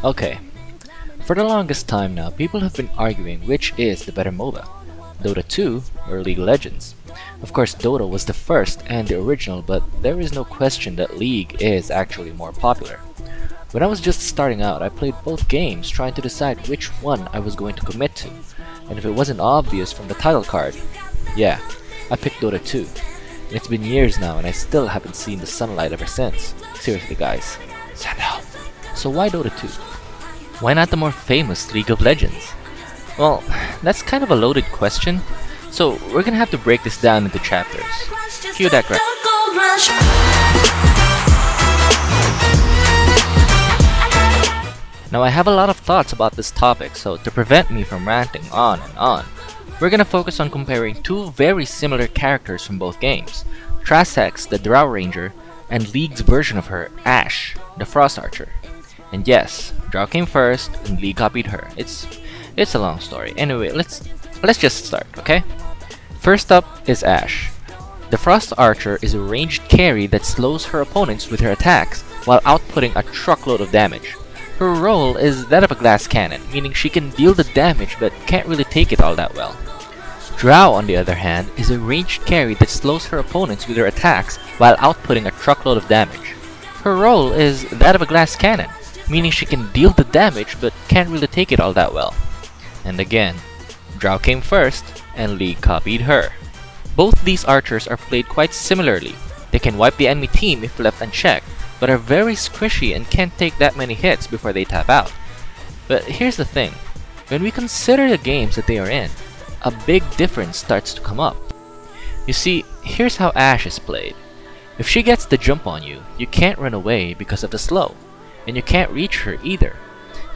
Okay, for the longest time now, people have been arguing which is the better MOBA, Dota 2 or League of Legends. Of course, Dota was the first and the original, but there is no question that League is actually more popular. When I was just starting out, I played both games trying to decide which one I was going to commit to, and if it wasn't obvious from the title card, yeah, I picked Dota 2. And it's been years now and I still haven't seen the sunlight ever since. Seriously guys, send help. So why Dota 2? Why not the more famous League of Legends? Well, that's kind of a loaded question, so we're gonna have to break this down into chapters. Cue that graph. Now I have a lot of thoughts about this topic, so to prevent me from ranting on and on, we're gonna focus on comparing two very similar characters from both games, Trasex, the Drow Ranger, and League's version of her, Ashe, the Frost Archer. And yes, Drow came first, and League copied her. It's a long story. Anyway, let's just start, okay? First up is Ashe. The Frost Archer is a ranged carry that slows her opponents with her attacks while outputting a truckload of damage. Her role is that of a glass cannon, meaning she can deal the damage but can't really take it all that well. Drow, on the other hand, is a ranged carry that slows her opponents with her attacks while outputting a truckload of damage. Her role is that of a glass cannon, meaning she can deal the damage but can't really take it all that well. And again, Drow came first, and League copied her. Both these archers are played quite similarly. They can wipe the enemy team if left unchecked, but are very squishy and can't take that many hits before they tap out. But here's the thing, when we consider the games that they are in, a big difference starts to come up. You see, here's how Ashe is played. If she gets the jump on you, you can't run away because of the slow, and you can't reach her either.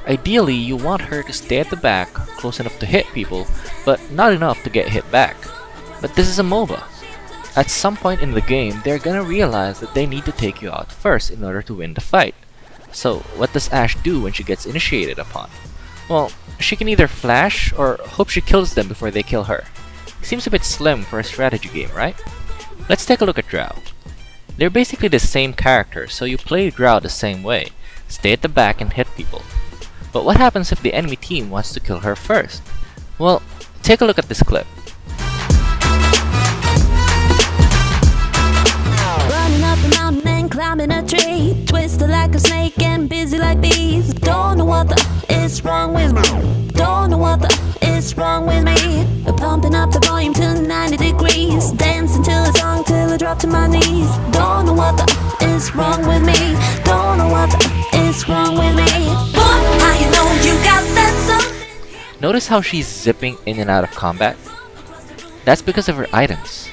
Ideally, you want her to stay at the back, close enough to hit people, but not enough to get hit back. But this is a MOBA. At some point in the game, they're gonna realize that they need to take you out first in order to win the fight. So, what does Ashe do when she gets initiated upon? Well, she can either flash or hope she kills them before they kill her. Seems a bit slim for a strategy game, right? Let's take a look at Drow. They're basically the same character, so you play Drow the same way. Stay at the back and hit people. But what happens if the enemy team wants to kill her first? Well, take a look at this clip. Running up the mountain and climbing a tree, twisted like a snake and busy like bees. Don't know what is wrong with me. Don't know what is wrong with me. Pumping up the volume to 90 degrees, dancing to a song till I drop to my knees. Don't know what is wrong with me. Don't know what is wrong with me. Boy, how you know you got that something? Notice how she's zipping in and out of combat? That's because of her items.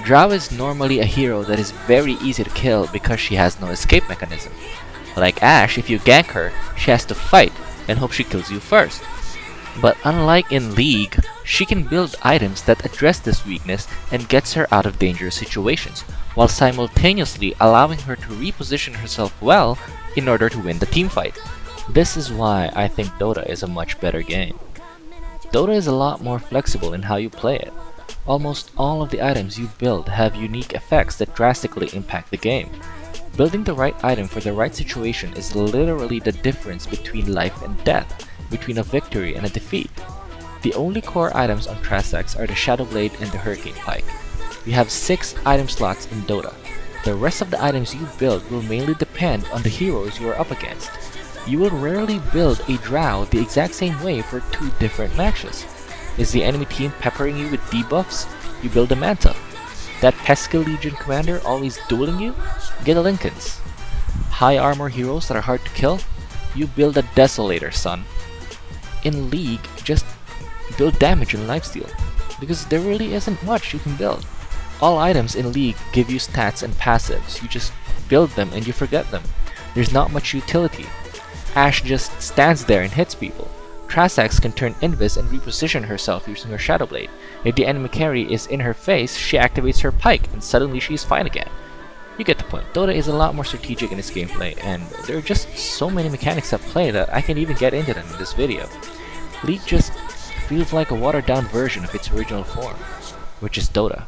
Drow is normally a hero that is very easy to kill because she has no escape mechanism. Like Ashe, if you gank her, she has to fight and hope she kills you first. But unlike in League, she can build items that address this weakness and gets her out of dangerous situations, while simultaneously allowing her to reposition herself well in order to win the teamfight. This is why I think Dota is a much better game. Dota is a lot more flexible in how you play it. Almost all of the items you build have unique effects that drastically impact the game. Building the right item for the right situation is literally the difference between life and death, between a victory and a defeat. The only core items on Trasex are the Shadow Blade and the Hurricane Pike. You have 6 item slots in Dota. The rest of the items you build will mainly depend on the heroes you are up against. You will rarely build a Drow the exact same way for 2 different matches. Is the enemy team peppering you with debuffs? You build a Manta. That pesky Legion commander always dueling you? Get a Linken's. High armor heroes that are hard to kill? You build a Desolator, son. In League, just build damage and lifesteal, because there really isn't much you can build. All items in League give you stats and passives. You just build them and you forget them. There's not much utility. Ashe just stands there and hits people. Trasex can turn invis and reposition herself using her Shadow Blade. If the enemy carry is in her face, she activates her pike and suddenly she's fine again. You get the point. Dota is a lot more strategic in its gameplay, and there are just so many mechanics at play that I can't even get into them in this video. League just feels like a watered down version of its original form, which is Dota.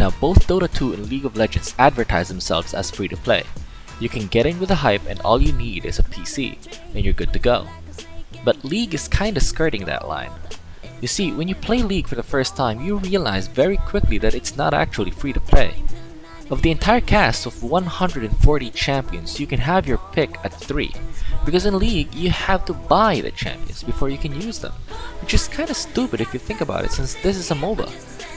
Now both Dota 2 and League of Legends advertise themselves as free to play. You can get in with the hype and all you need is a PC, and you're good to go. But League is kinda skirting that line. You see, when you play League for the first time, you realize very quickly that it's not actually free to play. Of the entire cast of 140 champions, you can have your pick at 3. Because in League, you have to buy the champions before you can use them. Which is kinda stupid if you think about it, since this is a MOBA.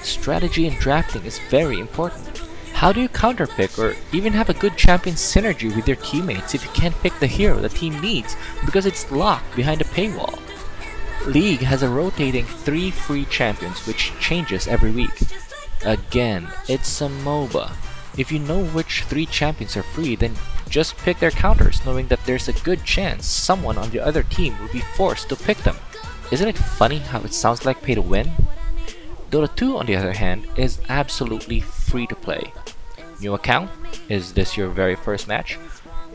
Strategy and drafting is very important. How do you counterpick or even have a good champion synergy with your teammates if you can't pick the hero the team needs because it's locked behind a paywall? League has a rotating 3 free champions which changes every week. Again, it's a MOBA. If you know which 3 champions are free, then just pick their counters knowing that there's a good chance someone on the other team will be forced to pick them. Isn't it funny how it sounds like pay to win? Dota 2 on the other hand is absolutely free to play. New account? Is this your very first match?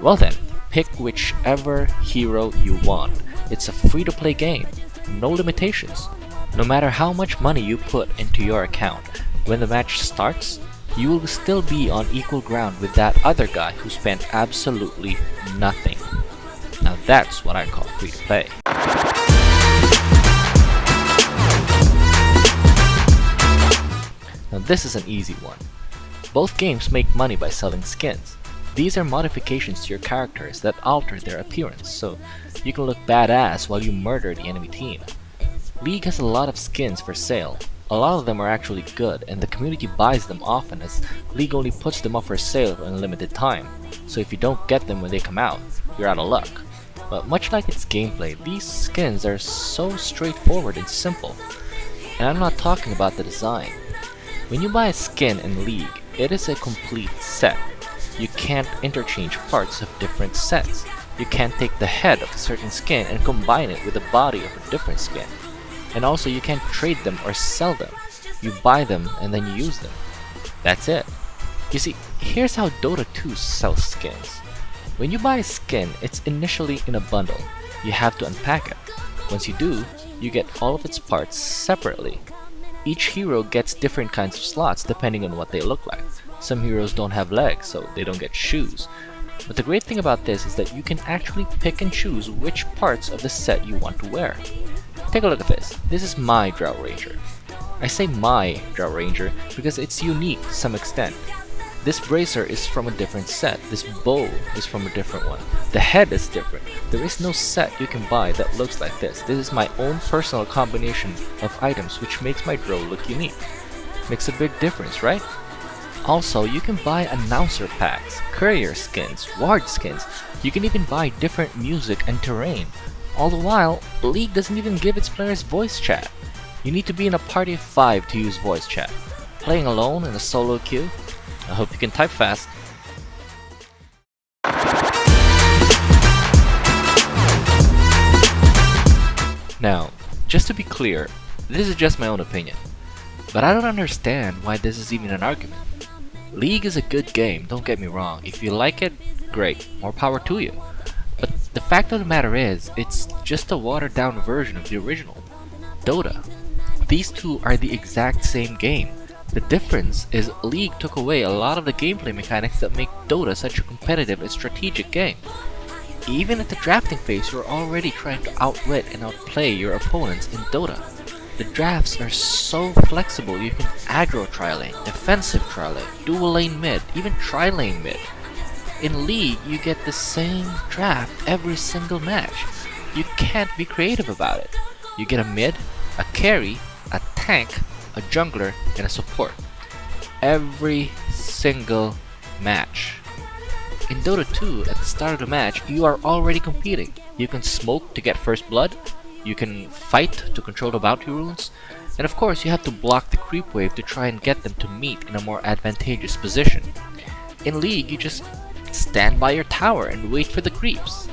Well then, pick whichever hero you want. It's a free to play game. No limitations. No matter how much money you put into your account, when the match starts, you will still be on equal ground with that other guy who spent absolutely nothing. Now that's what I call free to play. Now this is an easy one. Both games make money by selling skins. These are modifications to your characters that alter their appearance, so you can look badass while you murder the enemy team. League has a lot of skins for sale. A lot of them are actually good, and the community buys them often as League only puts them up for sale in a limited time, so if you don't get them when they come out, you're out of luck. But much like its gameplay, these skins are so straightforward and simple. And I'm not talking about the design. When you buy a skin in League, it is a complete set. You can't interchange parts of different sets. You can't take the head of a certain skin and combine it with the body of a different skin. And also you can't trade them or sell them. You buy them and then you use them. That's it. You see, here's how Dota 2 sells skins. When you buy a skin, it's initially in a bundle. You have to unpack it. Once you do, you get all of its parts separately. Each hero gets different kinds of slots depending on what they look like. Some heroes don't have legs, so they don't get shoes. But the great thing about this is that you can actually pick and choose which parts of the set you want to wear. Take a look at this. This is my Drought Ranger. I say my Drought Ranger because it's unique to some extent. This bracer is from a different set. This bow is from a different one. The head is different. There is no set you can buy that looks like this. This is my own personal combination of items which makes my Drow look unique. Makes a big difference, right? Also, you can buy announcer packs, courier skins, ward skins. You can even buy different music and terrain. All the while, League doesn't even give its players voice chat. You need to be in a party of 5 to use voice chat. Playing alone in a solo queue? I hope you can type fast. Now, just to be clear, this is just my own opinion. But I don't understand why this is even an argument. League is a good game, don't get me wrong. If you like it, great, more power to you. But the fact of the matter is, it's just a watered down version of the original, Dota. These two are the exact same game. The difference is League took away a lot of the gameplay mechanics that make Dota such a competitive and strategic game. Even at the drafting phase, you're already trying to outwit and outplay your opponents in Dota. The drafts are so flexible, you can aggro tri-lane, defensive tri-lane, dual lane mid, even tri-lane mid. In League, you get the same draft every single match. You can't be creative about it. You get a mid, a carry, a tank, a jungler, and a support. Every single match. In Dota 2, at the start of the match, you are already competing. You can smoke to get first blood, you can fight to control the bounty runes, and of course you have to block the creep wave to try and get them to meet in a more advantageous position. In League, you just stand by your tower and wait for the creeps.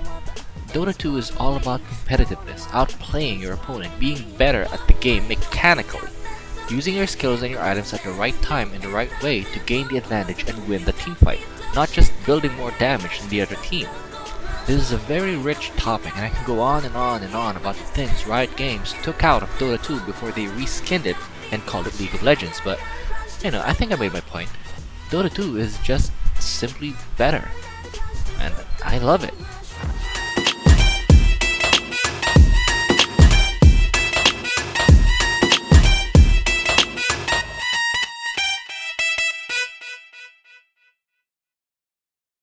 Dota 2 is all about competitiveness, outplaying your opponent, being better at the game mechanically, using your skills and your items at the right time in the right way to gain the advantage and win the teamfight, not just building more damage than the other team. This is a very rich topic, and I can go on and on and on about the things Riot Games took out of Dota 2 before they reskinned it and called it League of Legends, but You know, I think I made my point. Dota 2 is just simply better, and I love it.